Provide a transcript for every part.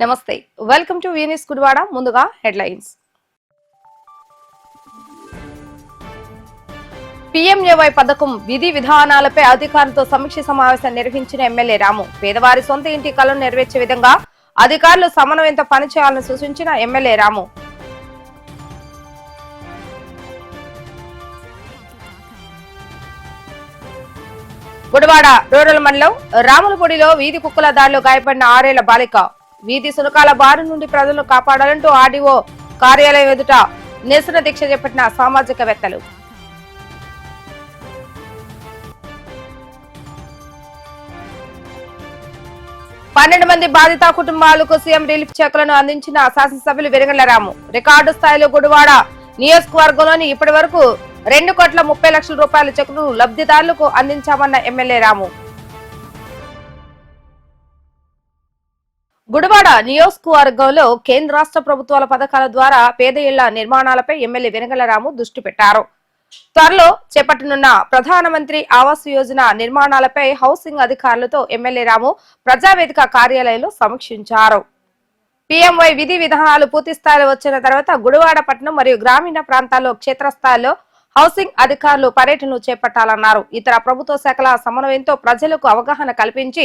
నమస్తే welcome to వీనిస్ Gudivada ముందుగా headlines PMAY పథకం విధి విధానాలపై అధికారులతో సమీక్ష సమావేశం నిర్వహించిన ఎమ్మెల్యే రాము పేదవారి సొంత ఇంటి కలను నెరవేర్చే విధంగా అధికారులు సమన్వయంతో పనిచేయాలని సూచించిన ఎమ్మెల్యే రాము గుడివాడ రూరల్ మండలం రాములపూడిలో వీధి కుక్కల దాడిలో గాయపడిన 6 ఏళ్ల బాలిక వీధి సునకాల బారి నుండి ప్రజలను కాపాడాలంటూ ఆర్డీఓ కార్యాలయం ఎదుట నిరసన దీక్ష చేపట్టిన సామాజికవేత్తలు. పన్నెండు మంది బాధిత కుటుంబాలకు సీఎం రిలీఫ్ చెక్కులను అందించిన శాసనసభ్యులు వెలిగండ్ల రాము రికార్డు స్థాయిలో గుడివాడ నియోజకవర్గంలోని ఇప్పటి వరకు 2,30,00,000 రూపాయల చెక్కును లబ్ధిదారులకు అందించామన్న ఎమ్మెల్యే రాము. గుడివాడ నియోజకవర్గంలో కేంద్ర రాష్ట్ర ప్రభుత్వాల పథకాల ద్వారా పేద ఇళ్ల నిర్మాణాలపై ఎమ్మెల్యే వెలిగండ్ల రాము దృష్టి పెట్టారు. త్వరలో చేపట్టనున్న ప్రధానమంత్రి ఆవాస్ యోజన నిర్మాణాలపై హౌసింగ్ అధికారులతో ఎమ్మెల్యే రాము ప్రజావేదిక కార్యాలయంలో సమీక్షించారు. పీఎంవై విధి విధానాలు పూర్తి స్థాయిలో వచ్చిన తర్వాత గుడివాడ పట్టణం మరియు గ్రామీణ ప్రాంతాల్లో క్షేత్రస్థాయిలో హౌసింగ్ అధికారులు పర్యటనలు చేపట్టాలన్నారు. ఇతర ప్రభుత్వ శాఖల సమన్వయంతో ప్రజలకు అవగాహన కల్పించి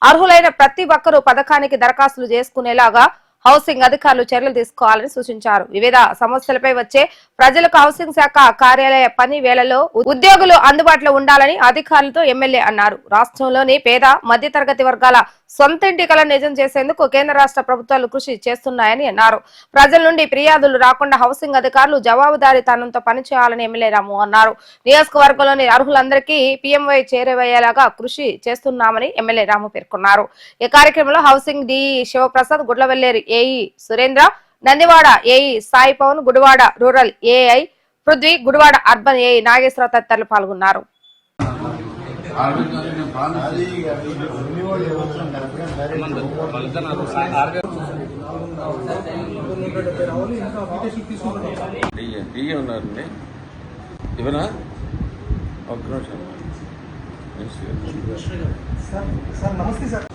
అర్హులైన ప్రతి ఒక్కరూ పథకానికి దరఖాస్తులు చేసుకునేలాగా హౌసింగ్ అధికారులు చర్యలు తీసుకోవాలని సూచించారు. వివిధ సమస్యలపై వచ్చే ప్రజలకు హౌసింగ్ శాఖ కార్యాలయ పని వేళలో ఉద్యోగులు అందుబాటులో ఉండాలని అధికారులతో ఎమ్మెల్యే అన్నారు. రాష్ట్రంలోని పేద మధ్యతరగతి వర్గాల సొంత ఇంటి కలను నిజం చేసేందుకు కేంద్ర రాష్ట్ర ప్రభుత్వాలు కృషి చేస్తున్నాయని అన్నారు. ప్రజల నుండి ఫిర్యాదులు రాకుండా హౌసింగ్ అధికారులు జవాబుదారీతనంతో పనిచేయాలని ఎమ్మెల్యే రాము అన్నారు. నియోజకవర్గంలోని అర్హులందరికీ పీఎంవై చేరవేయేలాగా కృషి చేస్తున్నామని ఎమ్మెల్యే రాము పేర్కొన్నారు. ఈ కార్యక్రమంలో housing DE Shivaprasad, Gudlavalleru AE Surendra, Nandivada AE Sai Pavan, Gudivada rural AI Prithvi, Gudivada urban AE Nageswara Rao తదితరులు పాల్గొన్నారు. నమస్తే సార్.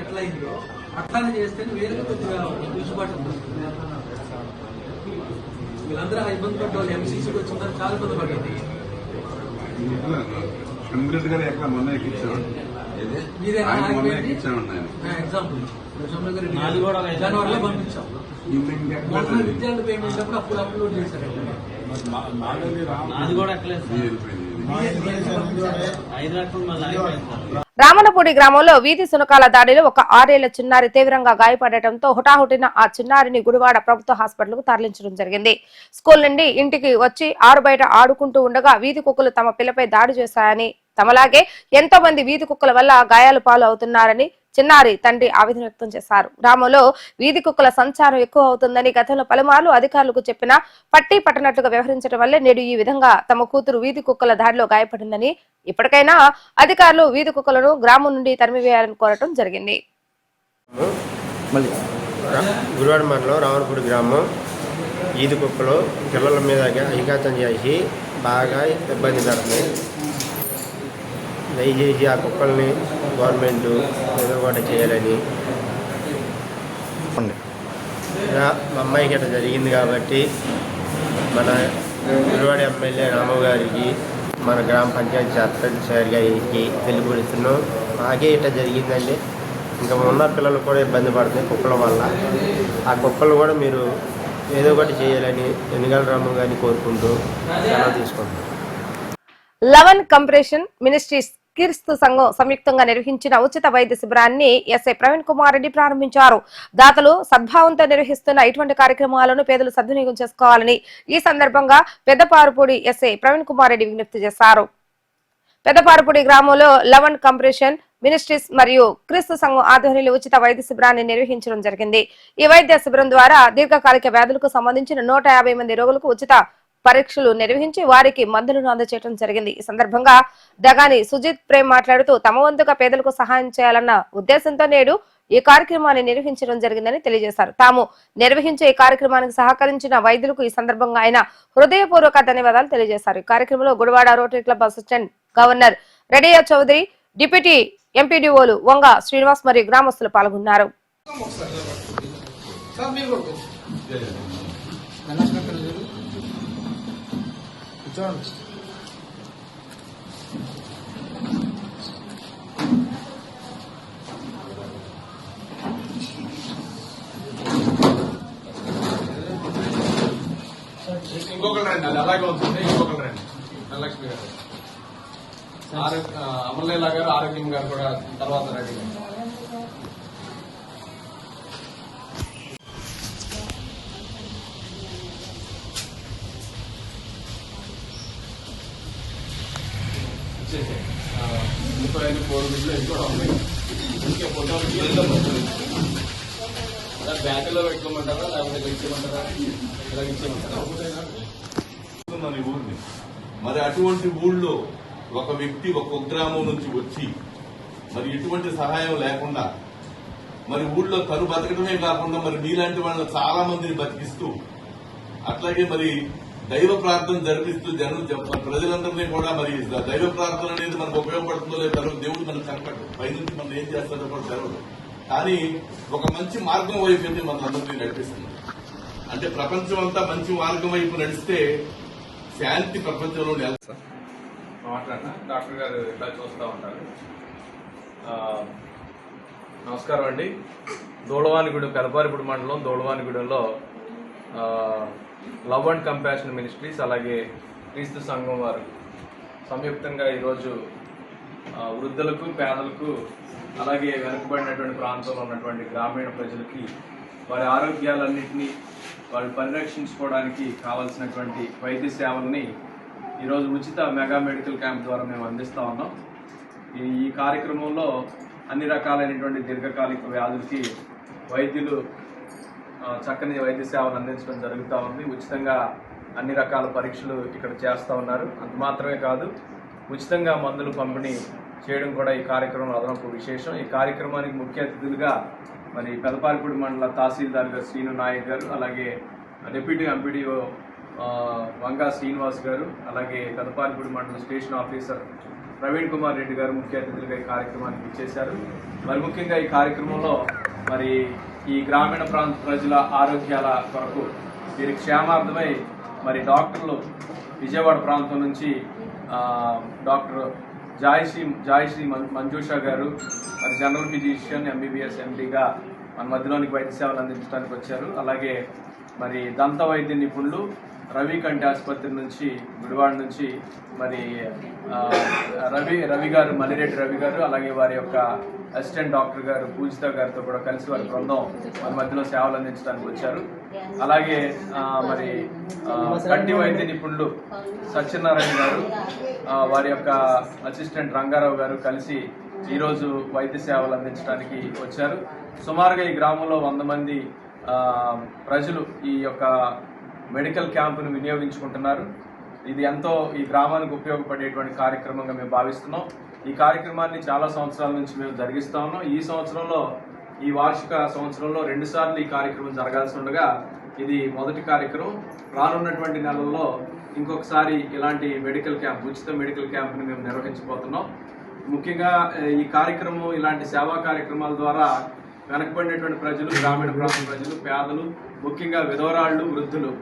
ఎట్లా అయిందో అట్లానే చేస్తే వేరే కొద్దిగా దిగుబాటు వీళ్ళందరూ ఇబ్బంది పడ్డ ఎంసీసీకి వచ్చిందని చాలా ఇబ్బంది పడ్డది. ఎక్కడ మొన్న ఎక్కించాం ఎగ్జాంపుల్ జనవరిలో పంపించాం. విద్యార్థి పేమెంట్ అప్పుడు అప్లోడ్ చేశారు. రామనపూడి గ్రామంలో వీధి సునకాల దాడిలో ఒక 6 ఏళ్ల చిన్నారి తీవ్రంగా గాయపడటంతో హుటాహుటిన ఆ చిన్నారిని గుడివాడ ప్రభుత్వ హాస్పిటల్ కు తరలించడం జరిగింది. స్కూల్ నుండి ఇంటికి వచ్చి ఆరు బయట ఆడుకుంటూ ఉండగా వీధి కుక్కలు తమ పిల్లపై దాడి చేశాయని, తమలాగే ఎంతో మంది వీధి కుక్కల వల్ల గాయాలు పాలు అవుతున్నారని చిన్నారి తండ్రి ఆవేదన వ్యక్తం చేశారు. గ్రామంలో వీధి కుక్కల సంచారం ఎక్కువ అవుతుందని గతంలో పలుమార్లు అధికారులకు చెప్పినా పట్టి పట్టనట్లుగా వ్యవహరించడం వల్లే నేడు ఈ విధంగా తమ కూతురు వీధి కుక్కల దాడిలో గాయపడిందని, ఇప్పటికైనా అధికారులు వీధి కుక్కలను గ్రామం నుండి తరిమివేయాలని కోరటం జరిగింది. గుడివాడ మండలం రామనపూడి గ్రామం వీధి కుక్కలు పిల్లల మీద అఘాతం చేసి బాగా ఇబ్బంది పెడుతున్నాయి. దయచేసి ఆ కుక్కల్ని గవర్నమెంట్ ఎదురుబాటు చేయాలని. మా అమ్మాయికి అట్లా జరిగింది కాబట్టి మన గుడివాడ ఎమ్మెల్యే రాము గారికి, మన గ్రామ పంచాయతీ సర్పంచ్ గారికి తెలియపరుస్తున్నాం. మాకే ఇట్లా జరిగిందండి. ఇంకా ఉన్న పిల్లలు కూడా ఇబ్బంది పడుతున్నాయి కుక్కల వల్ల. ఆ కుక్కలు కూడా మీరు ఏదో ఒకటి చేయాలని ఎన్నికల రాము గారిని కోరుకుంటూ సెలవు తీసుకుంటున్నాం. 11 కంప్రెషన్ మినిస్ట్రీస్ క్రీస్తు సంఘం సంయుక్తంగా నిర్వహించిన ఉచిత వైద్య శిబిరాన్ని ఎస్ఐ ప్రవీణ్ కుమార్ రెడ్డి ప్రారంభించారు. దాతలు సద్భావంతో నిర్వహిస్తున్న ఇటువంటి కార్యక్రమాలను పేదలు సద్వినియోగం చేసుకోవాలని ఈ సందర్భంగా పెద్దపారుపూడి ఎస్ఐ ప్రవీణ్ కుమార్ రెడ్డి విజ్ఞప్తి చేశారు. పెద్దపారుపూడి గ్రామంలో 11 కంప్రెషన్ మినిస్ట్రీస్ మరియు క్రీస్తు సంఘం ఆధ్వర్యంలో ఉచిత వైద్య శిబిరాన్ని నిర్వహించడం జరిగింది. ఈ వైద్య శిబిరం ద్వారా దీర్ఘకాలిక వ్యాధులకు సంబంధించిన 150 మంది రోగులకు ఉచిత పరీక్షలు నిర్వహించి వారికి మందులను అందజేయడం జరిగింది. ఈ సందర్భంగా దగాని సుజిత్ ప్రేమ్ మాట్లాడుతూ తమ వంతుగా పేదలకు సహాయం చేయాలన్న ఉద్దేశంతో నేడు ఈ కార్యక్రమాన్ని నిర్వహించడం జరిగిందని తెలియజేశారు. తాము నిర్వహించే ఈ కార్యక్రమానికి సహకరించిన వైద్యులకు ఈ సందర్భంగా ఆయన హృదయపూర్వక ధన్యవాదాలు తెలియజేశారు. ఈ కార్యక్రమంలో Gudivada Rotary Club assistant governor రెడియా చౌదరి, డిప్యూటీ ఎంపీడీఓలు వంగ శ్రీనివాస్ మరియు గ్రామస్తులు పాల్గొన్నారు. ఇంకొకరు రండి, అది అలాగే ఉంటుంది. ఇంకొకరు రండి, ధనలక్ష్మి గారు, అమర్లేలా గారు, ఆరోగ్యం గారు కూడా తర్వాత రెడీ. బ్యాగులో పెట్టుకోమంటారా లేకపోతే ఇచ్చేయమంటారా? ఇలా ఇచ్చేయమంటారా? ఊరిని మరి అటువంటి ఊళ్ళో ఒక వ్యక్తి ఒక కుగ్రామం నుంచి వచ్చి మరి ఎటువంటి సహాయం లేకుండా మరి ఊళ్ళో తను బతకడమే కాకుండా మరి మీలాంటి వాళ్ళని చాలా మందిని బతికిస్తూ అట్లాగే మరి దైవ ప్రార్థన జరిపిస్తూ ప్రజలందరినీ కూడా మరి దైవ ప్రార్థన అనేది మనకు ఉపయోగపడుతుందో లేదో దేవుడు మనకు కనపడదు, పైనుంచి మనం ఏం చేస్తారో కూడా తెలవదు. కానీ ఒక మంచి మార్గం వైపు అయితే మన అందరినీ నడిపిస్తుంది. అంటే ప్రపంచం అంతా మంచి మార్గం వైపు నడిస్తే శాంతి ప్రపంచంలో మాట్లాడినా డాక్టర్ గారు ఇలా చూస్తూ ఉంటారు. నమస్కారం అండి. దోళవానిగూడెం, పెదపారిపూడి మండలం దోళవానిగూడెంలో లవ్ అండ్ కంపాషన్ మినిస్ట్రీస్ అలాగే క్రీస్తు సంఘం వారు సంయుక్తంగా ఈరోజు వృద్ధులకు, పేదలకు, అలాగే వెనుకబడినటువంటి ప్రాంతంలో ఉన్నటువంటి గ్రామీణ ప్రజలకి వారి ఆరోగ్యాలన్నింటినీ వాళ్ళు పరిరక్షించుకోవడానికి కావాల్సినటువంటి వైద్య సేవల్ని ఈరోజు ఉచిత మెగా మెడికల్ క్యాంప్ ద్వారా మేము అందిస్తూ ఉన్నాం. ఈ కార్యక్రమంలో అన్ని రకాలైనటువంటి దీర్ఘకాలిక వ్యాధులకి వైద్యులు చక్కని వైద్య సేవలు అందించడం జరుగుతూ ఉంది. ఉచితంగా అన్ని రకాల పరీక్షలు ఇక్కడ చేస్తూ ఉన్నారు. అంత మాత్రమే కాదు, ఉచితంగా మందులు పంపిణీ చేయడం కూడా ఈ కార్యక్రమంలో అదనపు విశేషం. ఈ కార్యక్రమానికి ముఖ్య అతిథులుగా మరి పెదపారిపూడి మండల తహసీల్దార్ గారు శ్రీను నాయక్ గారు, అలాగే డిప్యూటీ ఎంపీడీఓ వంగా శ్రీనివాస్ గారు, అలాగే పెదపారిపూడి మండల స్టేషన్ ఆఫీసర్ ప్రవీణ్ కుమార్ రెడ్డి గారు ముఖ్య అతిథులుగా ఈ కార్యక్రమానికి ఇచ్చేశారు. మరి ముఖ్యంగా ఈ కార్యక్రమంలో మరి ఈ గ్రామీణ ప్రాంత ప్రజల ఆరోగ్యాల కొరకు వీరి క్షేమార్థమై మరి డాక్టర్లు విజయవాడ ప్రాంతం నుంచి డాక్టర్ జాయశ్రీ మంజూషా గారు మరి జనరల్ ఫిజిషియన్ ఎంబీబీఎస్ ఎండీగా మన మధ్యలోనికి వైద్య సేవలు అందించడానికి వచ్చారు. అలాగే మరి దంత వైద్య నిపుణులు రవి కంటి ఆసుపత్రి నుంచి గుడివాడ నుంచి మరి రవి గారు, మల్లిరెడ్డి రవి గారు, అలాగే వారి యొక్క అసిస్టెంట్ డాక్టర్ గారు పూజిత గారితో కూడా కలిసి వారి బృందం మన మధ్యలో సేవలు అందించడానికి వచ్చారు. అలాగే మరి కంటి వైద్య నిపుణులు సత్యనారాయణ గారు, వారి యొక్క అసిస్టెంట్ రంగారావు గారు కలిసి ఈరోజు వైద్య సేవలు అందించడానికి వచ్చారు. సుమారుగా ఈ గ్రామంలో 100 మంది ప్రజలు ఈ యొక్క మెడికల్ క్యాంపును వినియోగించుకుంటున్నారు. ఇది ఎంతో ఈ గ్రామానికి ఉపయోగపడేటువంటి కార్యక్రమంగా మేము భావిస్తున్నాం. ఈ కార్యక్రమాన్ని చాలా సంవత్సరాల నుంచి మేము జరిగిస్తా ఉన్నాం. ఈ సంవత్సరంలో, ఈ వార్షిక సంవత్సరంలో 2 సార్లు ఈ కార్యక్రమం జరగాల్సి ఉండగా ఇది మొదటి కార్యక్రమం. రానున్నటువంటి నెలల్లో ఇంకొకసారి ఇలాంటి మెడికల్ క్యాంప్, ఉచిత మెడికల్ క్యాంప్ని మేము నిర్వహించబోతున్నాం. ముఖ్యంగా ఈ కార్యక్రమం, ఇలాంటి సేవా కార్యక్రమాల ద్వారా వెనకబడినటువంటి ప్రజలు, గ్రామీణ ప్రాంత ప్రజలు, పేదలు, ముఖ్యంగా విధవరాళ్లు, వృద్ధులు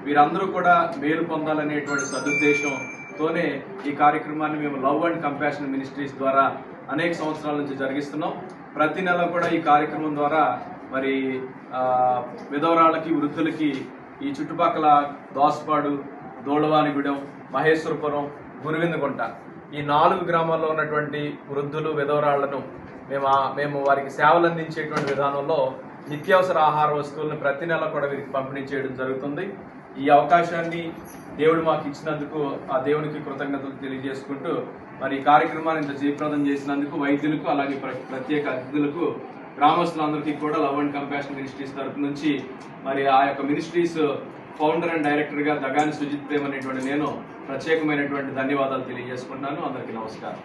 వీరందరూ కూడా మేలు పొందాలనేటువంటి సదుద్దేశంతోనే ఈ కార్యక్రమాన్ని మేము లవ్ అండ్ కంపాషన్ మినిస్ట్రీస్ ద్వారా అనేక సంవత్సరాల నుంచి జరిగిస్తున్నాం. ప్రతి నెల కూడా ఈ కార్యక్రమం ద్వారా మరి విధవరాళ్ళకి, వృద్ధులకి ఈ చుట్టుపక్కల దోసపాడు, దోళవానిగూడెం, మహేశ్వరపురం, గురువిందగుంట ఈ 4 గ్రామాల్లో ఉన్నటువంటి వృద్ధులు, విధవరాళ్లను మేము వారికి సేవలు అందించేటువంటి విధానంలో నిత్యావసర ఆహార వస్తువులను ప్రతి నెల కూడా వీరికి పంపిణీ చేయడం జరుగుతుంది. ఈ అవకాశాన్ని దేవుడు మాకు ఇచ్చినందుకు ఆ దేవునికి కృతజ్ఞతలు తెలియజేసుకుంటూ మరి ఈ కార్యక్రమాన్ని ఇంత జయప్రదం చేసినందుకు వైద్యులకు, అలాగే ప్రత్యేక అతిథులకు, గ్రామస్తులందరికీ కూడా లవ్ అండ్ కంపాషన్ మినిస్ట్రీస్ తరఫు నుంచి మరి ఆ యొక్క మినిస్ట్రీస్ ఫౌండర్ అండ్ డైరెక్టర్గా దగాని సుజిత్ ప్రేమ్ అనేటువంటి నేను ప్రత్యేకమైనటువంటి ధన్యవాదాలు తెలియజేసుకుంటున్నాను. అందరికీ నమస్కారం.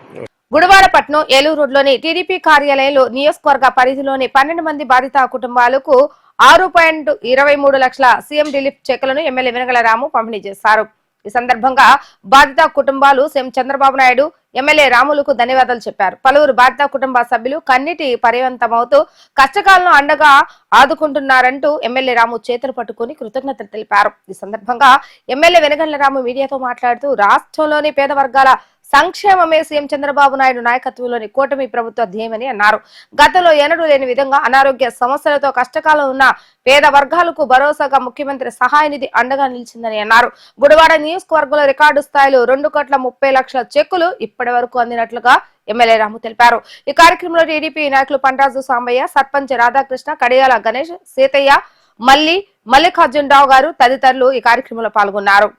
గుడివాడపట్నం ఏలూరు రోడ్లోని టీడీపీ కార్యాలయంలో నియోజకవర్గ పరిధిలోని 12 మంది బాధిత కుటుంబాలకు 6.23 లక్షల సీఎం రిలీఫ్ చెక్కులను ఎమ్మెల్యే వెనగల రాము పంపిణీ చేశారు. ఈ సందర్భంగా బాధిత కుటుంబాలు సీఎం చంద్రబాబు నాయుడు, ఎమ్మెల్యే రాములకు ధన్యవాదాలు చెప్పారు. పలువురు బాధిత కుటుంబ సభ్యులు కన్నీటి పర్యంతమవుతూ కష్టకాలను అండగా ఆదుకుంటున్నారంటూ ఎమ్మెల్యే రాము చేతులు పట్టుకుని కృతజ్ఞతలు తెలిపారు. ఈ సందర్భంగా ఎమ్మెల్యే వెనగల రాము మీడియాతో మాట్లాడుతూ రాష్ట్రంలోని పేద వర్గాల సంక్షేమమే సీఎం చంద్రబాబు నాయుడు నాయకత్వంలోని కూటమి ప్రభుత్వ ధ్యేయమని అన్నారు. గతంలో ఎన్నడూ లేని విధంగా అనారోగ్య సమస్యలతో కష్టకాలం ఉన్న పేద వర్గాలకు భరోసాగా ముఖ్యమంత్రి సహాయ నిధి అండగా నిలిచిందని అన్నారు. గుడివాడ నియోజకవర్గంలో రికార్డు స్థాయిలో 2,30,00,000 చెక్కులు ఇప్పటి వరకు అందినట్లుగా ఎమ్మెల్యే రాము తెలిపారు. ఈ కార్యక్రమంలో టీడీపీ నాయకులు పండ్రాజు సాంబయ్య, సర్పంచ్ రాధాకృష్ణ, కడియాల గణేష్, సీతయ్య, మల్లికార్జున్ రావు గారు తదితరులు ఈ కార్యక్రమంలో పాల్గొన్నారు.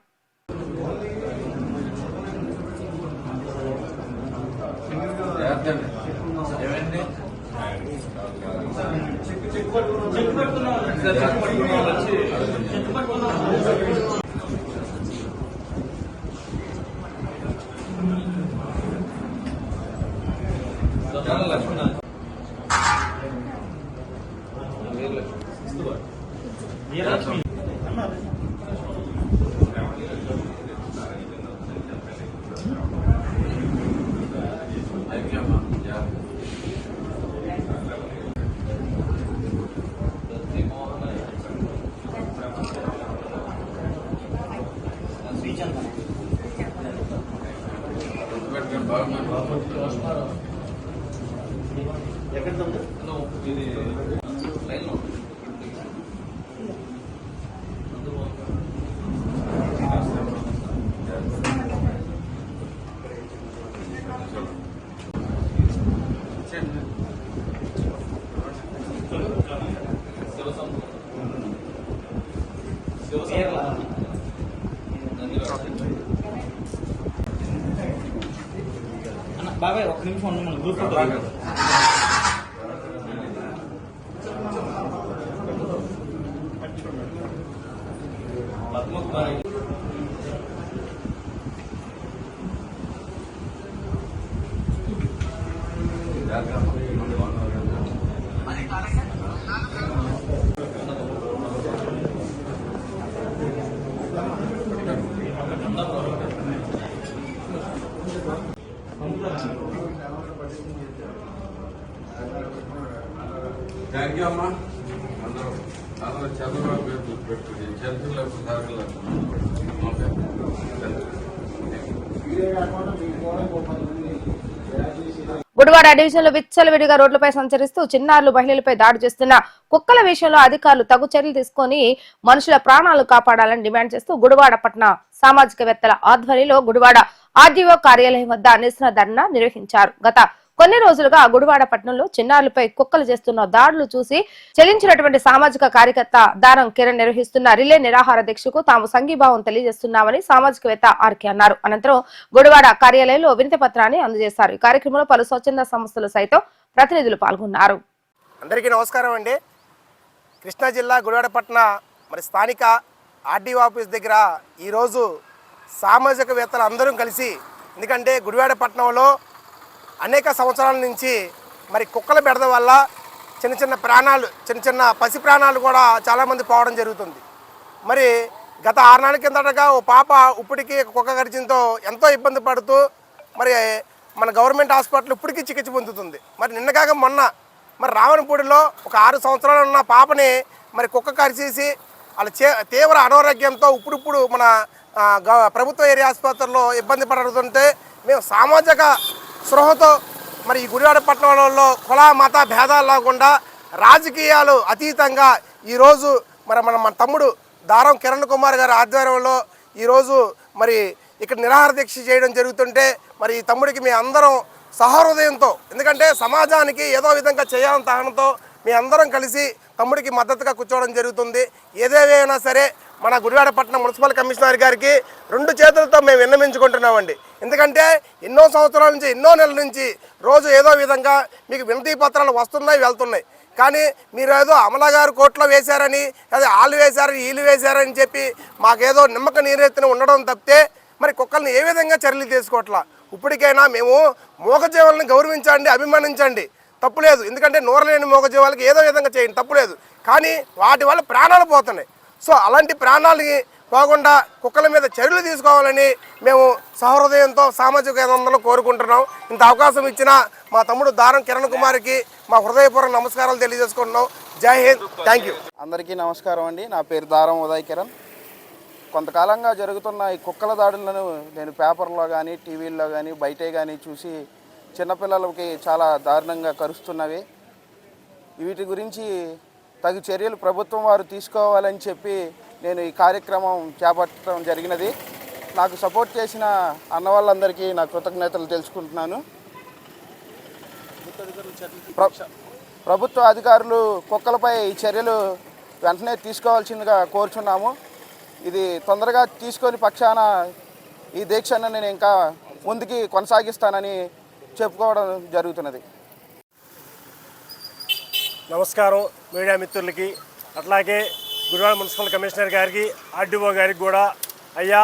బాబాయ్ ఒక నిమిషం ఉండి మన గ్రూప్ ఫోటో థ్యాంక్ యూ అమ్మా. అందరూ చంద్రబాబు గారు పెట్టుకుని చంద్రులకు సాగలేదు. గుడివాడ డివిజన్ లో విచ్చలవిడిగా రోడ్లపై సంచరిస్తూ చిన్నారులు మహిళలపై దాడి చేస్తున్న కుక్కల విషయంలో అధికారులు తగు చర్యలు తీసుకుని మనుషుల ప్రాణాలు కాపాడాలని డిమాండ్ చేస్తూ గుడివాడ పట్టణ సామాజికవేత్తల ఆధ్వర్యంలో గుడివాడ ఆర్డీఓ కార్యాలయం వద్ద నిరసన ధర్నా నిర్వహించారు. గత కొన్ని రోజులుగా గుడివాడ పట్టణంలో చిన్నారులపై కుక్కలు చేస్తున్న దాడులు చూసి చెల్లించినటువంటి సామాజిక కార్యకర్త దారం కిరణ్ నిర్వహిస్తున్న రిలే నిరాహార దీక్షకు తాము సంఘీభావం తెలియజేస్తున్నామని సామాజికవేత్త ఆర్కే అన్నారు. అనంతరం గుడివాడ కార్యాలయంలో వినతి పత్రాన్ని అందజేశారు. ఈ కార్యక్రమంలో పలు స్వచ్ఛంద సంస్థలు సైతం ప్రతినిధులు పాల్గొన్నారు. అందరికీ నమస్కారం అండి. కృష్ణా జిల్లా గుడివాడ పట్టణ స్థానిక ఆర్డీఓ ఆఫీస్ దగ్గర ఈరోజు సామాజికవేత్తలు అందరూ కలిసి, ఎందుకంటే గుడివాడ పట్టణంలో అనేక సంవత్సరాల నుంచి కుక్కల బెడద వల్ల చిన్న పసి ప్రాణాలు కూడా చాలామంది పోవడం జరుగుతుంది. గత 6 నెలల కిందటగా ఓ పాప ఇప్పటికీ కుక్క గడిచింతో ఎంతో ఇబ్బంది పడుతూ మన గవర్నమెంట్ హాస్పిటల్ ఇప్పటికీ చికిత్స పొందుతుంది. నిన్నగాక మొన్న రావణపూడిలో ఒక 6 సంవత్సరాలు ఉన్న పాపని కుక్క కరిచేసి వాళ్ళ తీవ్ర అనారోగ్యంతో ఇప్పుడు మన ప్రభుత్వ ఏరియా ఆసుపత్రిలో ఇబ్బంది పడుతుంటే మేము సామాజిక స్పృహతో ఈ గుడివాడ పట్టణంలో కుల మత భేదాలు లేకుండా రాజకీయాలు అతీతంగా ఈరోజు మన తమ్ముడు దారం కిరణ్ కుమార్ గారి ఆధ్వర్యంలో ఈరోజు ఇక్కడ నిరాహార దీక్ష చేయడం జరుగుతుంటే ఈ తమ్ముడికి మీ అందరం సహృదయంతో, ఎందుకంటే సమాజానికి ఏదో విధంగా చేయాలని తహనంతో మీ అందరం కలిసి తమ్ముడికి మద్దతుగా కూర్చోవడం జరుగుతుంది. ఏదేమైనా సరే మన గుడివాడ పట్టణ మున్సిపల్ కమిషనర్ గారికి 2 చేతులతో మేము విన్నవించుకుంటున్నామండి. ఎందుకంటే ఎన్నో సంవత్సరాల నుంచి, ఎన్నో నెలల నుంచి రోజు ఏదో విధంగా మీకు వినతి పత్రాలు వస్తున్నాయి, వెళ్తున్నాయి. కానీ మీరు ఏదో అమలా గారు కోర్టులో వేశారని అదే వాళ్ళు వేశారని వీళ్ళు వేశారని చెప్పి మాకేదో నిమ్మక నీరెత్తిన ఉండడం తప్పితే మరి కుక్కల్ని ఏ విధంగా చర్యలు తీసుకోవట్లా. ఇప్పటికైనా మేము మూగజీవాలను గౌరవించండి, అభిమానించండి, తప్పులేదు. ఎందుకంటే నూరలేని మూగజీవాలకి ఏదో విధంగా చేయండి, తప్పులేదు. కానీ వాటి వల్ల ప్రాణాలు పోతున్నాయి. సో అలాంటి ప్రాణాలని పోకుండా కుక్కల మీద చర్యలు తీసుకోవాలని మేము సహృదయంతో సామాజిక అందరూ కోరుకుంటున్నాం. ఇంత అవకాశం ఇచ్చిన మా తమ్ముడు దారం కిరణ్ కుమార్కి మా హృదయపూర్వక నమస్కారాలు తెలియజేసుకుంటున్నాం. జై హింద్, థ్యాంక్ యూ. అందరికీ నమస్కారం అండి. నా పేరు దారం ఉదయ్ కిరణ్. కొంతకాలంగా జరుగుతున్న ఈ కుక్కల దాడులను నేను పేపర్లో కానీ టీవీల్లో కానీ బయటే కానీ చూసి చిన్నపిల్లలకి చాలా దారుణంగా కరుస్తున్నవి. వీటి గురించి తగు చర్యలు ప్రభుత్వం వారు తీసుకోవాలని చెప్పి నేను ఈ కార్యక్రమం చేపట్టడం జరిగినది. నాకు సపోర్ట్ చేసిన అన్న వాళ్ళందరికీ నా కృతజ్ఞతలు తెలుసుకుంటున్నాను. ప్రభుత్వ అధికారులు కుక్కలపై చర్యలు వెంటనే తీసుకోవాల్సిందిగా కోరుచున్నాము. ఇది తొందరగా తీసుకొని పక్షాన ఈ దీక్షను నేను ఇంకా ముందుకి కొనసాగిస్తానని చెప్పుకోవడం జరుగుతున్నది. నమస్కారం మీడియా మిత్రులకి, అట్లాగే గుడివాడ మున్సిపల్ కమిషనర్ గారికి, ఆర్డీఓ గారికి కూడా. అయ్యా,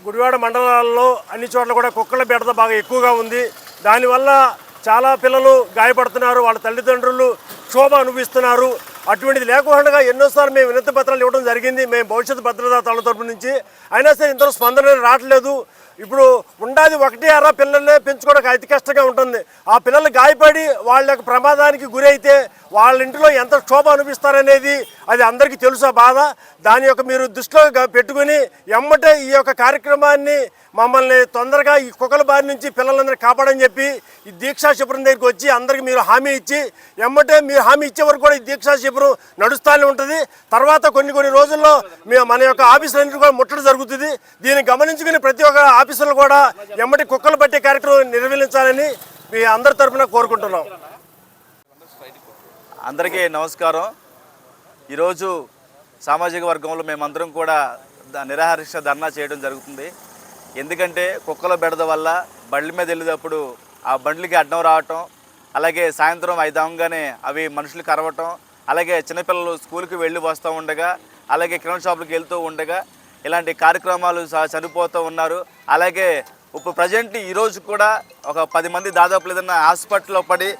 గుడివాడ మండలాల్లో అన్ని చోట్ల కూడా కుక్కల బెడద బాగా ఎక్కువగా ఉంది. దానివల్ల చాలా పిల్లలు గాయపడుతున్నారు, వాళ్ళ తల్లిదండ్రులు క్షోభ అనుభవిస్తున్నారు. అటువంటిది లేకుండా ఎన్నోసార్లు మేము వినతి పత్రాలు ఇవ్వడం జరిగింది, మేము భవిష్యత్తు భద్రతా తల తరపు నుంచి. అయినా సరే ఇంతలో స్పందన రావట్లేదు. ఇప్పుడు ఉండాది ఒకటి అరా పిల్లల్ని పెంచుకోవడానికి అతి కష్టంగా ఉంటుంది. ఆ పిల్లలు గాయపడి వాళ్ళ యొక్క ప్రమాదానికి గురైతే వాళ్ళ ఇంటిలో ఎంత క్షోభ అనిపిస్తారనేది అది అందరికీ తెలుసు ఆ బాధ. దాని యొక్క మీరు దృష్టిలో పెట్టుకుని ఎమ్మటే ఈ యొక్క కార్యక్రమాన్ని మమ్మల్ని తొందరగా ఈ కుక్కల బారి నుంచి పిల్లలందరూ కాపాడని చెప్పి ఈ దీక్షా శిబిరం దగ్గరికి వచ్చి అందరికి మీరు హామీ ఇచ్చి ఎమ్మటే మీరు హామీ ఇచ్చే వరకు కూడా ఈ దీక్షా శిబిరం నడుస్తూనే ఉంటుంది. తర్వాత కొన్ని రోజుల్లో మన యొక్క ఆఫీసులన్నింటి కూడా ముట్టడి జరుగుతుంది. దీన్ని గమనించుకుని ప్రతి ఒక్క ఆఫీసులు కూడా ఎమ్మటి కుక్కలు పట్టే కార్యక్రమం నిర్వహించాలని మీ అందరి తరఫున కోరుకుంటున్నాం. అందరికీ నమస్కారం. ఈరోజు సామాజిక వర్గంలో మేమందరం కూడా నిరాహార ధర్నా చేయడం జరుగుతుంది. ఎందుకంటే కుక్కల బెడద వల్ల బండ్ల మీద వెళ్ళేటప్పుడు ఆ బండ్లకి అడ్డం రావటం, అలాగే సాయంత్రం 5 అవ్వగానే అవి మనుషులు కరవటం, అలాగే చిన్నపిల్లలు స్కూల్కి వెళ్ళి వస్తూ ఉండగా, అలాగే కిరాణా షాపులకు వెళ్తూ ఉండగా ఇలాంటి కార్యక్రమాలు చనిపోతూ ఉన్నారు. అలాగే ఇప్పుడు ప్రజెంట్ ఈరోజు కూడా ఒక 10 మంది దాదాపు ఏదైనా హాస్పిటల్లో పడి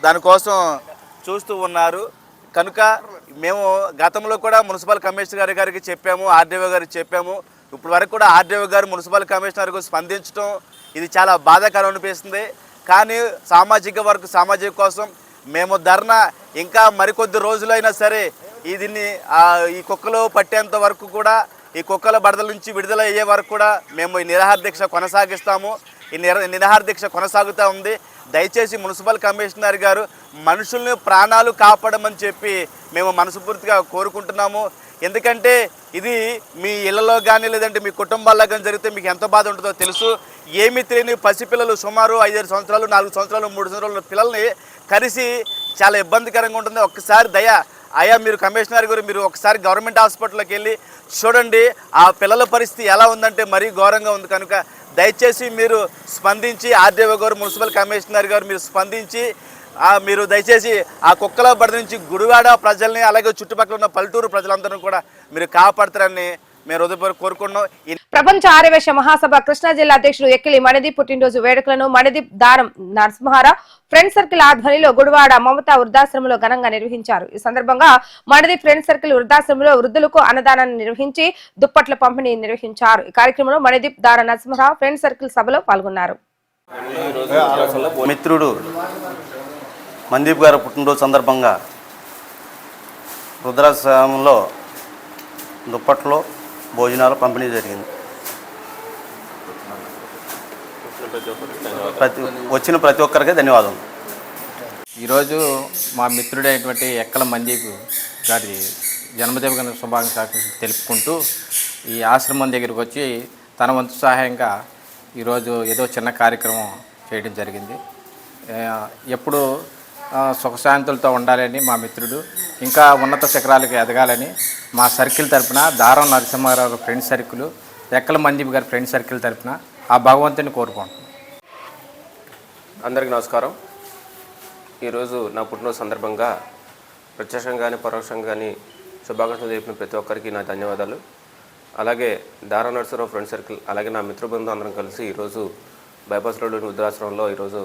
దానికోసం చూస్తూ ఉన్నారు. కనుక మేము గతంలో కూడా మున్సిపల్ కమిషనర్ గారికి చెప్పాము, ఆర్డీఓ గారికి చెప్పాము. ఇప్పుడు వరకు కూడా ఆర్డీఓ గారు మున్సిపల్ కమిషనర్కు స్పందించడం ఇది చాలా బాధాకరం అనిపిస్తుంది. కానీ సామాజిక కోసం మేము ధర్నా ఇంకా మరికొద్ది రోజులైనా సరే ఈ కుక్కలు పట్టేంత వరకు కూడా, ఈ కుక్కల బడదల నుంచి విడుదల అయ్యే వరకు కూడా మేము ఈ నిరాహార దీక్ష కొనసాగిస్తాము. ఈ నిరాహార దీక్ష కొనసాగుతూ ఉంది. దయచేసి మున్సిపల్ కమిషనర్ గారు మనుషుల్ని ప్రాణాలు కాపాడమని చెప్పి మేము మనస్ఫూర్తిగా కోరుకుంటున్నాము. ఎందుకంటే ఇది మీ ఇళ్లలో కానీ లేదంటే మీ కుటుంబాల్లో కానీ జరిగితే మీకు ఎంత బాధ ఉంటుందో తెలుసు. ఏమీ తెలియని పసిపిల్లలు సుమారు 5 సంవత్సరాలు 4 సంవత్సరాలు 3 సంవత్సరాల పిల్లల్ని కలిసి చాలా ఇబ్బందికరంగా ఉంటుంది. ఒక్కసారి మీరు కమిషనర్ గారు మీరు ఒకసారి గవర్నమెంట్ హాస్పిటల్కి వెళ్ళి చూడండి. ఆ పిల్లల పరిస్థితి ఎలా ఉందంటే మరీ ఘోరంగా ఉంది. కనుక దయచేసి మీరు స్పందించి ఆర్డీఓ గారు మున్సిపల్ కమిషనర్ గారు మీరు స్పందించి మీరు దయచేసి ఆ కుక్కల బడి నుంచి గుడివాడ ప్రజల్ని అలాగే చుట్టుపక్కల ఉన్న పల్లెటూరు ప్రజలందరూ కూడా మీరు కాపాడతారని మేము హృదయపూర్వకంగా కోరుకుంటున్నాం. ప్రపంచ ఆర్యవేశ మహాసభ కృష్ణా జిల్లా అధ్యక్షుడు ఎక్కిలి మణిదీప్ పుట్టినరోజు వేడుకలను మణిదీప్ దారం నరసింహారావు ఫ్రెండ్ సర్కిల్ ఆధ్వర్యంలో గుడివాడ మమతా వృద్ధాశ్రమంలో ఘనంగా నిర్వహించారు. ఈ సందర్భంగా మణిదీప్ ఫ్రెండ్ సర్కిల్ వృద్ధాశ్రమంలో వృద్ధులకు అన్నదానాన్ని నిర్వహించి దుప్పట్ల పంపిణీ నిర్వహించారు. ఈ కార్యక్రమంలో మణిదీప్ దార నరసింహారావు ఫ్రెండ్ సర్కిల్ సభలో పాల్గొన్నారు. మిత్రుడు మణిదీప్ గారు పుట్టినరోజు సందర్భంగా వృద్ధాశ్రమంలో దుప్పట్లో భోజనాలు పంపిణీ జరిగింది. వచ్చిన ప్రతి ఒక్కరికి ధన్యవాదాలు. ఈరోజు మా మిత్రుడైనటువంటి ఎక్కల మణిదీప్ గారి జన్మదిన శుభాకాంక్షలు తెలుపుకుంటూ ఈ ఆశ్రమం దగ్గరికి వచ్చి తన వంతు సహాయంగా ఈరోజు ఏదో చిన్న కార్యక్రమం చేయడం జరిగింది. ఎప్పుడు సుఖశాంతులతో ఉండాలని మా మిత్రుడు ఇంకా ఉన్నత శిఖరాలకు ఎదగాలని మా సర్కిల్ తరఫున దారం నరసింహారావు ఫ్రెండ్ సర్కిల్ ఎక్కల మణిదీప్ గారి ఫ్రెండ్ సర్కిల్ తరఫున ఆ భగవంతుని కోరుకుంటున్నాం. అందరికీ నమస్కారం. ఈరోజు నా పుట్టినరోజు సందర్భంగా ప్రత్యక్షంగా కానీ పరోక్షంగా కానీ శుభాకాంక్షలు తెలిపిన ప్రతి ఒక్కరికి నా ధన్యవాదాలు. అలాగే దారా నర్సరావు ఫ్రెండ్ సర్కిల్ అలాగే నా మిత్ర బృందం అందరం కలిసి ఈరోజు బైపాస్ రోడ్లోని వృద్ధాశ్రమంలో ఈరోజు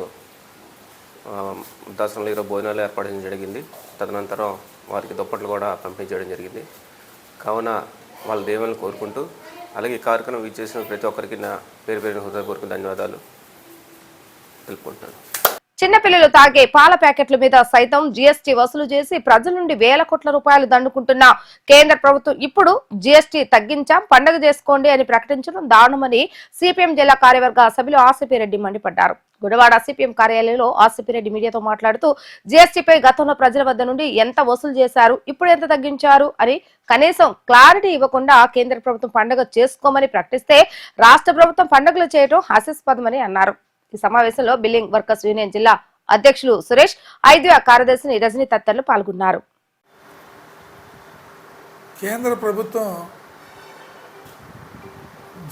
భోజనాలు ఏర్పాటు చేయడం జరిగింది. తదనంతరం వారికి దుప్పట్లు కూడా పంపిణీ చేయడం జరిగింది. కావున వాళ్ళ దేవులను కోరుకుంటూ అలాగే ఈ కార్యక్రమం వీచేసిన ప్రతి ఒక్కరికి నా పేరు పేరున హృదయపూర్వక ధన్యవాదాలు తెలుపుకుంటున్నాను. చిన్నపిల్లలు తాగే పాల ప్యాకెట్ల మీద సైతం జీఎస్టీ వసూలు చేసి ప్రజల నుండి వేల కోట్ల రూపాయలు దండుకుంటున్న కేంద్ర ప్రభుత్వం ఇప్పుడు జీఎస్టీ తగ్గించాం, పండుగ చేసుకోండి అని ప్రకటించడం దారుణమని సిపిఎం జిల్లా కార్యవర్గ సభ్యులు ఆసిపిరెడ్డి మండిపడ్డారు. గుడివాడ సిపిఎం కార్యాలయంలో ఆసిపిరెడ్డి మీడియాతో మాట్లాడుతూ జీఎస్టీపై గతంలో ప్రజల వద్ద నుండి ఎంత వసూలు చేశారు, ఇప్పుడు ఎంత తగ్గించారు అని కనీసం క్లారిటీ ఇవ్వకుండా కేంద్ర ప్రభుత్వం పండుగ చేసుకోమని ప్రకటిస్తే రాష్ట్ర ప్రభుత్వం పండుగలు చేయడం హాస్యాస్పదమని అన్నారు. ఈ సమావేశంలో బిల్లింగ్ వర్కర్స్ యూనియన్ జిల్లా అధ్యక్షులు సురేష్, ఐద్వా కార్యదర్శిని రజనీ తదితరులు పాల్గొన్నారు. కేంద్ర ప్రభుత్వం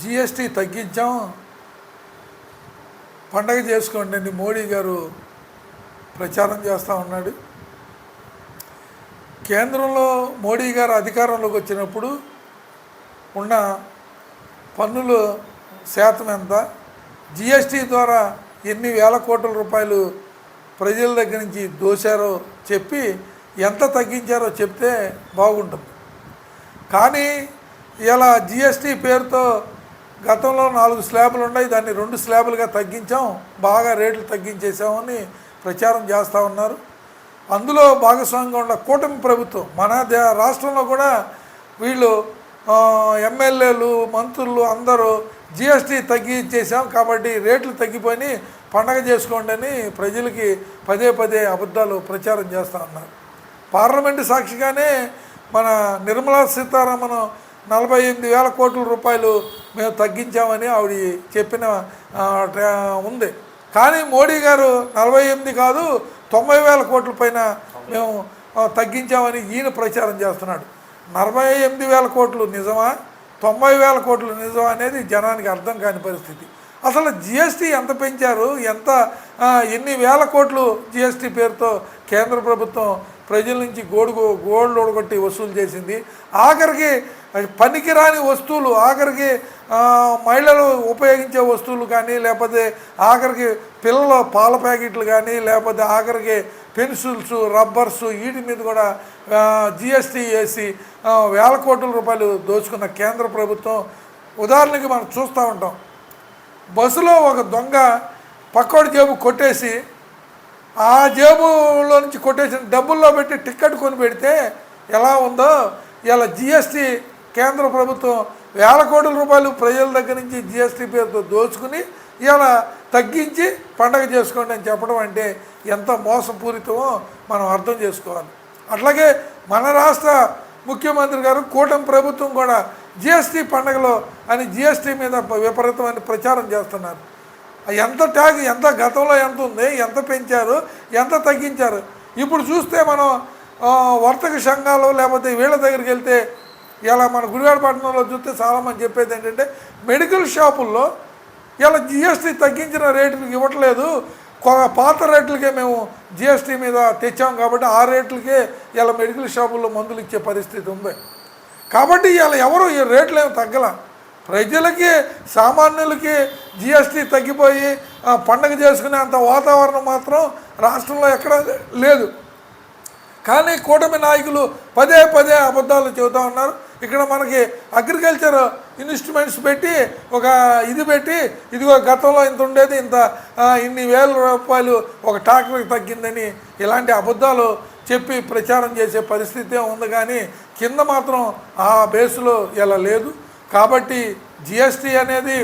జీఎస్టీ తగ్గించాం, పండగ చేసుకోండి అని మోడీ గారు ప్రచారం చేస్తూ ఉన్నాడు. కేంద్రంలో మోడీ గారు అధికారంలోకి వచ్చినప్పుడు ఉన్న పన్నుల శాతం ఎంత, జిఎస్టీ ద్వారా ఎన్ని వేల కోట్ల రూపాయలు ప్రజల దగ్గర నుంచి దోశారో చెప్పి ఎంత తగ్గించారో చెప్తే బాగుంటుంది. కానీ ఇలా జిఎస్టీ పేరుతో గతంలో 4 స్లాబులు ఉన్నాయి, దాన్ని 2 స్లాబులుగా తగ్గించాం, బాగా రేట్లు తగ్గించేసామని ప్రచారం చేస్తూ ఉన్నారు. అందులో భాగస్వామ్యంగా ఉన్న కూటమి ప్రభుత్వం మన రాష్ట్రంలో కూడా వీళ్ళు ఎమ్మెల్యేలు మంత్రులు అందరూ జిఎస్టీ తగ్గించేసాం కాబట్టి రేట్లు తగ్గిపోయి పండగ చేసుకోండి అని ప్రజలకి పదే పదే అబద్ధాలు ప్రచారం చేస్తూ ఉన్నారు. పార్లమెంటు సాక్షిగానే మన నిర్మలా సీతారామన్ 48,000 కోట్ల రూపాయలు మేము తగ్గించామని ఆవిడ చెప్పిన ఉంది. కానీ మోడీ గారు 48 కాదు 90,000 కోట్ల పైన మేము తగ్గించామని ఈయన ప్రచారం చేస్తున్నాడు. 48,000 కోట్లు నిజమా, 90,000 కోట్లు నిజమా అనేది జనానికి అర్థం కాని పరిస్థితి. అసలు జిఎస్టీ ఎంత పెంచారు, ఎన్ని వేల కోట్లు జిఎస్టీ పేరుతో కేంద్ర ప్రభుత్వం ప్రజల నుంచి గోల్డ్ ఓడగొట్టి వసూలు చేసింది. ఆఖరికి పనికిరాని వస్తువులు, ఆఖరికి మహిళలు ఉపయోగించే వస్తువులు కానీ, లేకపోతే ఆఖరికి పిల్లల పాల ప్యాకెట్లు కానీ, లేకపోతే ఆఖరికి పెన్సిల్స్, రబ్బర్స్ వీటి మీద కూడా జిఎస్టీ వేసి వేల కోట్ల రూపాయలు దోచుకున్న కేంద్ర ప్రభుత్వం. ఉదాహరణకి మనం చూస్తూ ఉంటాం, బస్సులో ఒక దొంగ పక్కోడి జేబు కొట్టేసి ఆ జేబులో నుంచి కొట్టేసిన డబ్బుల్లో పెట్టి టిక్కెట్ కొని పెడితే ఎలా ఉందో, ఇలా జిఎస్టీ కేంద్ర ప్రభుత్వం వేల కోట్ల రూపాయలు ప్రజల దగ్గర నుంచి జిఎస్టీ పేరుతో దోచుకుని ఇలా తగ్గించి పండగ చేసుకోండి అని చెప్పడం అంటే ఎంత మోసపూరితమో మనం అర్థం చేసుకోవాలి. అట్లాగే మన రాష్ట్ర ముఖ్యమంత్రి గారు కూటమి ప్రభుత్వం కూడా జిఎస్టీ పండగలో అని జిఎస్టీ మీద విపరీతమైన ప్రచారం చేస్తున్నారు. ఎంత గతంలో ఎంత ఉంది, ఎంత పెంచారు, ఎంత తగ్గించారు. ఇప్పుడు చూస్తే మనం వర్తక సంఘాలు లేకపోతే వీళ్ళ దగ్గరికి వెళ్తే ఇలా మన గుడివాడ పట్టణంలో చూస్తే చాలామంది చెప్పేది ఏంటంటే మెడికల్ షాపుల్లో ఇలా జిఎస్టీ తగ్గించిన రేట్లకు ఇవ్వట్లేదు, పాత రేట్లకే మేము జిఎస్టీ మీద తెచ్చాం కాబట్టి ఆ రేట్లకే ఇలా మెడికల్ షాపుల్లో మందులు ఇచ్చే పరిస్థితి ఉంది. కాబట్టి ఇలా ఎవరు ఈ రేట్లు ఏమి తగ్గల, ప్రజలకి సామాన్యులకి జిఎస్టీ తగ్గిపోయి పండగ చేసుకునే అంత వాతావరణం మాత్రం రాష్ట్రంలో ఎక్కడ లేదు. కానీ కూటమి నాయకులు పదే పదే అబద్ధాలు చెబుతూ ఉన్నారు. ఇక్కడ మనకి అగ్రికల్చర్ ఇన్స్ట్రుమెంట్స్ పెట్టి పెట్టి ఇదిగో గతంలో ఇంత ఉండేది, ఇన్ని వేల రూపాయలు ఒక ట్రాక్టర్కి తగ్గిందని ఇలాంటి అబద్ధాలు చెప్పి ప్రచారం చేసే పరిస్థితి ఉంది. కానీ కింద మాత్రం ఆ బేసులో ఇలా లేదు. కాబట్టి జిఎస్టీ అనేది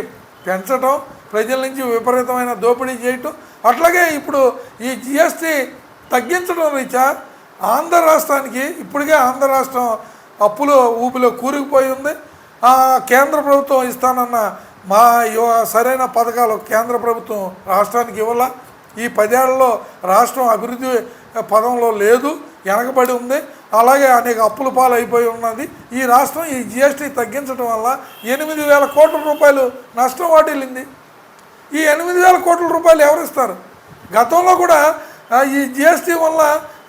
పెంచడం, ప్రజల నుంచి విపరీతమైన దోపిడీ చేయటం, అట్లాగే ఇప్పుడు ఈ జిఎస్టీ తగ్గించడం రీత్యా ఆంధ్ర రాష్ట్రానికి ఇప్పటికే ఆంధ్ర రాష్ట్రం అప్పులో ఊపిలో కూరుకుపోయి ఉంది. కేంద్ర ప్రభుత్వం ఇస్తానన్న సరైన పథకాలు కేంద్ర ప్రభుత్వం రాష్ట్రానికి ఇవ్వాల. ఈ 10 ఏళ్లలో రాష్ట్రం అభివృద్ధి పదంలో లేదు, వెనకబడి ఉంది. అలాగే అనేక అప్పుల పాలు అయిపోయి ఉన్నది. ఈ రాష్ట్రం ఈ జిఎస్టీ తగ్గించడం వల్ల 8,000 కోట్ల రూపాయలు నష్టం వాటిల్లింది. ఈ 8,000 కోట్ల రూపాయలు ఎవరిస్తారు? గతంలో కూడా ఈ జిఎస్టీ వల్ల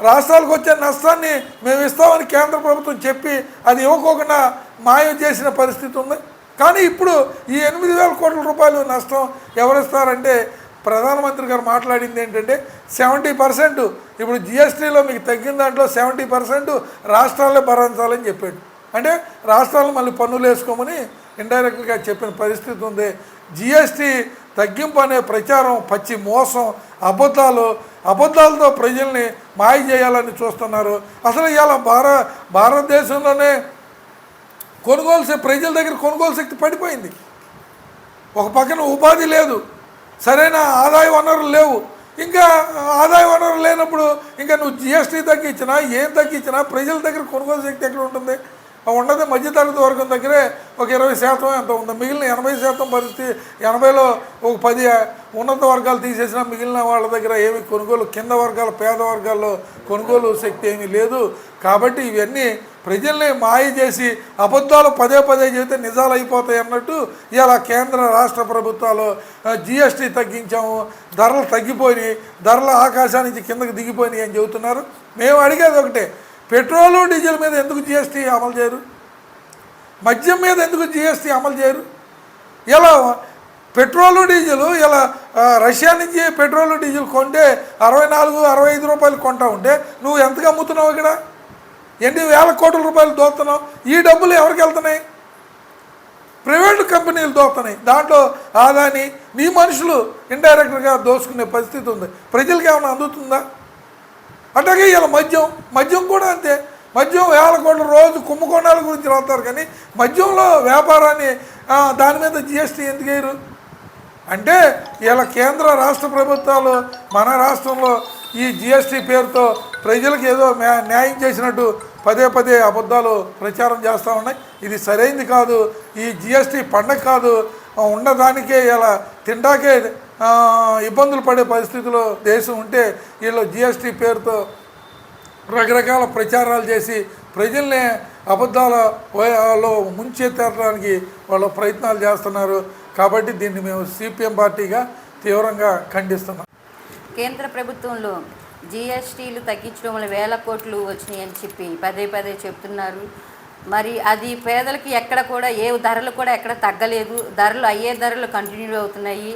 రాష్ట్రాలకు వచ్చే నష్టాన్ని మేము ఇస్తామని కేంద్ర ప్రభుత్వం చెప్పి అది ఇవ్వకోకుండా మాయం చేసిన పరిస్థితి ఉంది. కానీ ఇప్పుడు ఈ 8,000 కోట్ల రూపాయలు నష్టం ఎవరిస్తారంటే ప్రధానమంత్రి గారు మాట్లాడింది ఏంటంటే 70% ఇప్పుడు జిఎస్టీలో మీకు తగ్గిన దాంట్లో 70% రాష్ట్రాలే భరించాలని చెప్పాడు. అంటే రాష్ట్రాలు మళ్ళీ పన్నులు వేసుకోమని ఇండైరెక్ట్గా చెప్పిన పరిస్థితి ఉంది. జిఎస్టీ తగ్గింపు అనే ప్రచారం పచ్చి మోసం, అబద్ధాలతో ప్రజల్ని మాయ చేయాలని చూస్తున్నారు. అసలు ఇలా భారతదేశంలోనే ప్రజల దగ్గర కొనుగోలు శక్తి పడిపోయింది. ఒక పక్కన ఉపాధి లేదు, సరైన ఆదాయ వనరులు లేవు. ఇంకా ఆదాయ వనరులు లేనప్పుడు ఇంకా నువ్వు జిఎస్టీ తగ్గించినా ఏం తగ్గించినా ప్రజల దగ్గర కొనుగోలు శక్తి ఎక్కడ ఉంటుంది? ఉండదు మధ్యతరగతి వర్గం దగ్గరే ఒక 20% ఎంత ఉంది. మిగిలిన 80% పరిస్థితి 80లో ఒక 10 ఉన్నత వర్గాలు తీసేసినా మిగిలిన వాళ్ళ దగ్గర ఏమి కొనుగోలు, కింద వర్గాల పేద వర్గాల్లో కొనుగోలు శక్తి ఏమీ లేదు. కాబట్టి ఇవన్నీ ప్రజల్ని మాయ చేసి అబద్ధాలు పదే చెబితే నిజాలు అయిపోతాయి అన్నట్టు ఇలా కేంద్ర రాష్ట్ర ప్రభుత్వాలు జిఎస్టీ తగ్గించాము, ధరలు తగ్గిపోయినాయి, ధరలు ఆకాశానికి కిందకి దిగిపోయినాయి అని చెబుతున్నారు. మేము అడిగేది ఒకటే, పెట్రోలు డీజిల్ మీద ఎందుకు జిఎస్టీ అమలు చేయరు? మద్యం మీద ఎందుకు జిఎస్టీ అమలు చేయరు? ఇలా పెట్రోలు డీజిల్ ఇలా రష్యా నుంచి పెట్రోలు డీజిల్ కొంటే 64-65 రూపాయలు కొంటా ఉంటే నువ్వు ఎంతగా అమ్ముతున్నావు? ఇక్కడ ఎన్ని వేల కోట్ల రూపాయలు దోస్తున్నావు. ఈ డబ్బులు ఎవరికి వెళ్తున్నాయి? ప్రైవేటు కంపెనీలు దోస్తున్నాయి. దాంట్లో ఆదాని నీ మనుషులు ఇండైరెక్ట్గా దోచుకునే పరిస్థితి ఉంది. ప్రజలకి ఏమైనా అందుతుందా? అట్లాగే ఇలా మద్యం కూడా అంతే. మద్యం వేల కోట్ల రోజు కుంభకోణాల గురించి రాస్తారు, కానీ మద్యంలో వ్యాపారాన్ని దాని మీద జిఎస్టీ ఎందుకు వేయరు? అంటే ఇలా కేంద్ర రాష్ట్ర ప్రభుత్వాలు మన రాష్ట్రంలో ఈ జిఎస్టీ పేరుతో ప్రజలకు ఏదో న్యాయం చేసినట్టు పదే అబద్ధాలు ప్రచారం చేస్తూ ఉన్నాయి. ఇది సరైంది కాదు. ఈ జిఎస్టీ పండగ కాదు, ఉన్నదానికే ఇలా తిండాకే ఇబ్బందులు పడే పరిస్థితిలో దేశం ఉంటే వీళ్ళు జిఎస్టీ పేరుతో రకరకాల ప్రచారాలు చేసి ప్రజల్ని అబద్ధాలలో ముంచెత్తడానికి వాళ్ళు ప్రయత్నాలు చేస్తున్నారు. కాబట్టి దీన్ని మేము సిపిఎం పార్టీగా తీవ్రంగా ఖండిస్తున్నాం. కేంద్ర ప్రభుత్వంలో జిఎస్టీలు తగ్గించడం వల్ల వేల కోట్లు వచ్చినాయని చెప్పి పదే చెప్తున్నారు. మరి అది పేదలకి ఎక్కడ కూడా ఏ ధరలు కూడా ఎక్కడ తగ్గలేదు. ధరలు అయ్యే ధరలు కంటిన్యూ అవుతున్నాయి.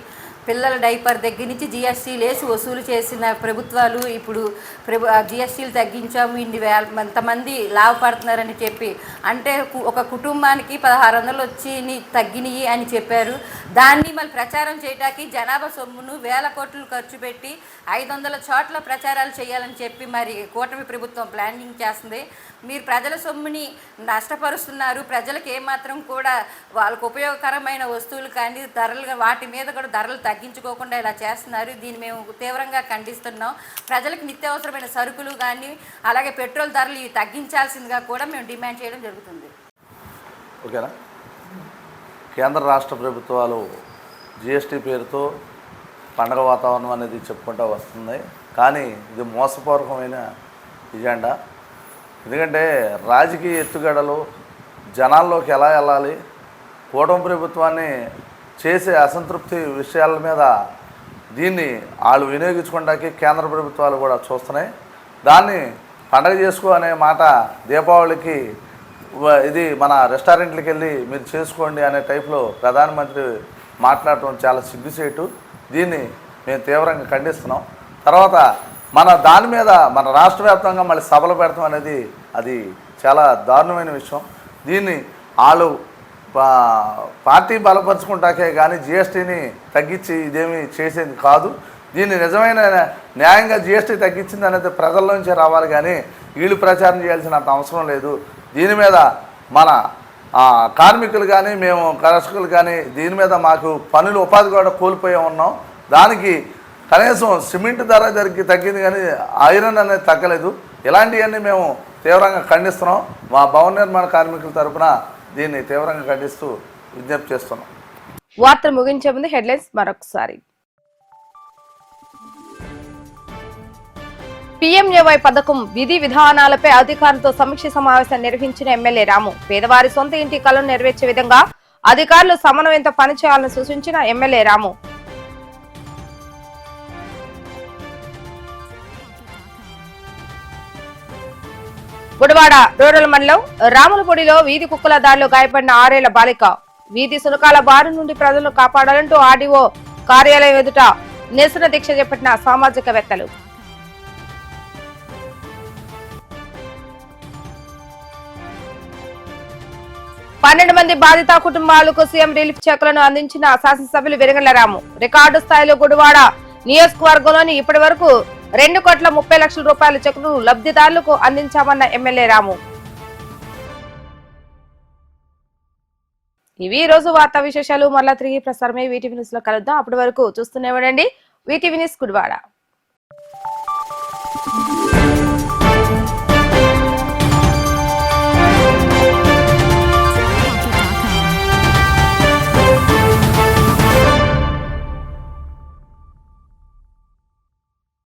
పిల్లల డైపర్ దగ్గర నుంచి జిఎస్టీలు వేసి వసూలు చేసిన ప్రభుత్వాలు ఇప్పుడు జిఎస్టీలు తగ్గించాము, ఇంతమంది లాభపడుతున్నారని చెప్పి అంటే ఒక కుటుంబానికి 1600 వచ్చి తగ్గినాయి అని చెప్పారు. దాన్ని మళ్ళీ ప్రచారం చేయడానికి జనాభా సొమ్మును వేల కోట్లు ఖర్చు పెట్టి 500 చోట్ల ప్రచారాలు చేయాలని చెప్పి మరి కూటమి ప్రభుత్వం ప్లానింగ్ చేస్తుంది. మీరు ప్రజల సొమ్ముని నష్టపరుస్తున్నారు. ప్రజలకు ఏమాత్రం కూడా వాళ్ళకు ఉపయోగకరమైన వస్తువులు కానీ ధరలు వాటి మీద కూడా ధరలు తగ్గించుకోకుండా ఇలా చేస్తున్నారు. దీన్ని మేము తీవ్రంగా ఖండిస్తున్నాం. ప్రజలకు నిత్యావసరమైన సరుకులు కానీ అలాగే పెట్రోల్ ధరలు ఇవి తగ్గించాల్సిందిగా కూడా మేము డిమాండ్ చేయడం జరుగుతుంది. ఓకేనా? కేంద్ర రాష్ట్ర ప్రభుత్వాలు జిఎస్టీ పేరుతో పండగ వాతావరణం అనేది చెప్పుకుంటూ వస్తుంది. కానీ ఇది మోసపూర్వకమైన ఎజెండా. ఎందుకంటే రాజకీయ ఎత్తుగడలు జనాల్లోకి ఎలా వెళ్ళాలి, కూటమి ప్రభుత్వాన్ని చేసే అసంతృప్తి విషయాల మీద దీన్ని వాళ్ళు వినియోగించుకోవడానికి కేంద్ర ప్రభుత్వాలు కూడా చూస్తున్నాయి. దాన్ని పండగ చేసుకో అనే మాట దీపావళికి ఇది మన రెస్టారెంట్లకు వెళ్ళి మీరు చేసుకోండి అనే టైప్లో ప్రధానమంత్రి మాట్లాడటం చాలా సిగ్గుచేటు. దీన్ని మేము తీవ్రంగా ఖండిస్తున్నాం. తర్వాత మన దాని మీద మన రాష్ట్ర వ్యాప్తంగా మళ్ళీ సభలు పెడతాం అనేది అది చాలా దారుణమైన విషయం. దీన్ని వాళ్ళు పార్టీ బలపరుచుకుంటాకే కానీ జిఎస్టీని తగ్గించి ఇదేమీ చేసేది కాదు. దీన్ని నిజమైన న్యాయంగా జిఎస్టీ తగ్గించింది అనేది ప్రజల్లోంచే రావాలి, కానీ వీళ్ళు ప్రచారం చేయాల్సినంత అవసరం లేదు. దీని మీద మన కార్మికులు కానీ మేము కర్షకులు కానీ దీని మీద మాకు పనులు ఉపాధి కూడా కోల్పోయి ఉన్నాం. దానికి కనీసం సిమెంట్ ధర తగ్గింది కానీ ఐరన్ అనేది తగ్గలేదు. ఇలాంటివన్నీ మేము తీవ్రంగా ఖండిస్తున్నాం. మా భవన నిర్మాణ కార్మికుల తరఫున దీన్ని తీవ్రంగా ఖండిస్తూ విజ్ఞప్తి చేస్తున్నాం. వార్తలు ముగించే ముందు హెడ్లైన్స్ మరొకసారి. పీఎంఏవై పథకం విధి విధానాలపై అధికారులతో సమీక్ష సమావేశం నిర్వహించిన ఎమ్మెల్యే రాము. పేదవారి సొంత ఇంటి కలను నెరవేర్చే విధంగా అధికారులు సమన్వయంతో పనిచేయాలని సూచించిన ఎమ్మెల్యే రాము. గుడివాడ రూరల్ మండలం రాములపొడిలో వీధి కుక్కల దాడిలో గాయపడిన 6 ఏళ్ల బాలిక. వీధి సునకాల బారి నుండి ప్రజలను కాపాడాలంటూ ఆర్డీఓ కార్యాలయం ఎదుట నిరసన దీక్ష చేపట్టిన సామాజికవేత్తలు. పన్నెండు మంది బాధిత కుటుంబాలకు సీఎం రిలీఫ్ చెక్కులను అందించిన శాసనసభ్యులు వెరగళ్ల రాము. రికార్డు స్థాయిలో గుడివాడ నియోజకవర్గంలోని ఇప్పటి వరకు 2,30,00,000 రూపాయల చెక్కును లబ్ధిదారులకు అందించామన్న ఎమ్మెల్యే రాము. ఇవి ఈ రోజు వార్తా విశేషాలు. మరలా తిరిగి ప్రసారమై వీటీవీ న్యూస్ లో కలుద్దాం. అప్పటి వరకు చూస్తూనే ఉండండి వీటీవీ న్యూస్ గుడివాడ.